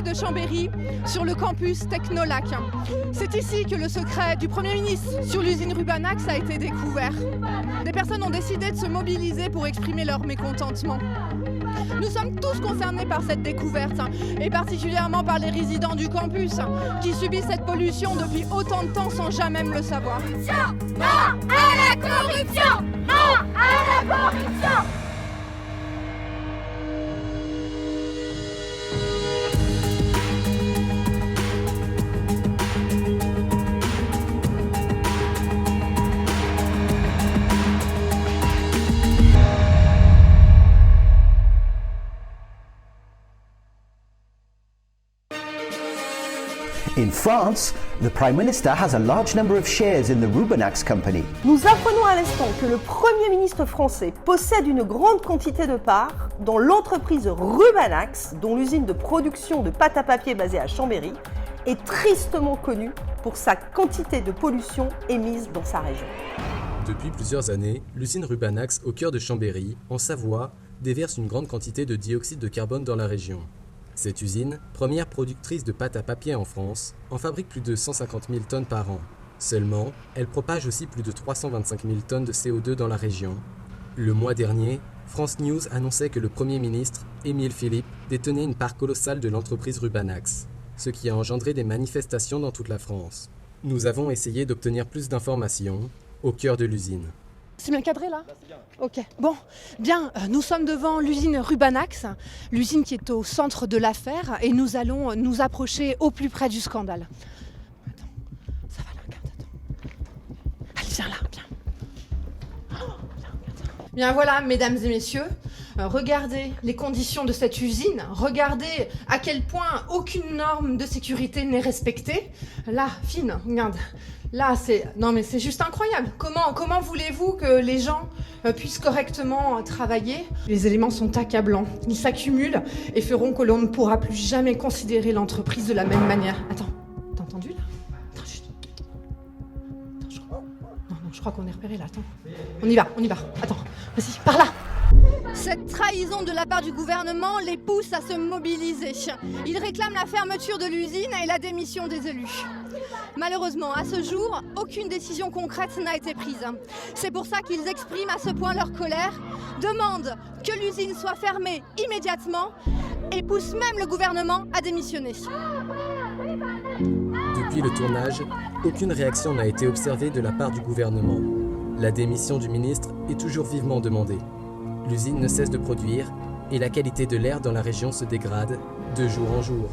De Chambéry, sur le campus Technolac. C'est ici que le secret du Premier ministre sur l'usine Rubanax a été découvert. Des personnes ont décidé de se mobiliser pour exprimer leur mécontentement. Nous sommes tous concernés par cette découverte, et particulièrement par les résidents du campus, qui subissent cette pollution depuis autant de temps sans jamais le savoir. Non à la corruption! Non à la corruption! In France, the Prime Minister has a large number of shares in the Rubanax company. Nous apprenons à l'instant que le Premier ministre français possède une grande quantité de parts dans l'entreprise Rubanax, dont l'usine de production de pâte à papier basée à Chambéry est tristement connue pour sa quantité de pollution émise dans sa région. Depuis plusieurs années, l'usine Rubanax au cœur de Chambéry, en Savoie, déverse une grande quantité de dioxyde de carbone dans la région. Cette usine, première productrice de pâte à papier en France, en fabrique plus de 150 000 tonnes par an. Seulement, elle propage aussi plus de 325 000 tonnes de CO2 dans la région. Le mois dernier, France News annonçait que le Premier ministre, Émile Philippe, détenait une part colossale de l'entreprise Rubanax, ce qui a engendré des manifestations dans toute la France. Nous avons essayé d'obtenir plus d'informations au cœur de l'usine. C'est bien cadré là ? Ok. Bon, bien, nous sommes devant l'usine Rubanax, l'usine qui est au centre de l'affaire, et nous allons nous approcher au plus près du scandale. Attends, ça va là, regarde, attends. Allez, viens là, viens. Oh, viens, regarde ça. Bien voilà, mesdames et messieurs, regardez les conditions de cette usine, regardez à quel point aucune norme de sécurité n'est respectée. Là, fine, regarde. Là, c'est juste incroyable. Comment voulez-vous que les gens puissent correctement travailler ? Les éléments sont accablants. Ils s'accumulent et feront que l'on ne pourra plus jamais considérer l'entreprise de la même manière. Attends, t'as entendu là ? Attends, chut. Attends, je crois qu'on est repéré là. Attends. On y va. Attends, vas-y, par là. Cette trahison de la part du gouvernement les pousse à se mobiliser. Ils réclament la fermeture de l'usine et la démission des élus. Malheureusement, à ce jour, aucune décision concrète n'a été prise. C'est pour ça qu'ils expriment à ce point leur colère, demandent que l'usine soit fermée immédiatement et poussent même le gouvernement à démissionner. Depuis le tournage, aucune réaction n'a été observée de la part du gouvernement. La démission du ministre est toujours vivement demandée. L'usine ne cesse de produire et la qualité de l'air dans la région se dégrade de jour en jour.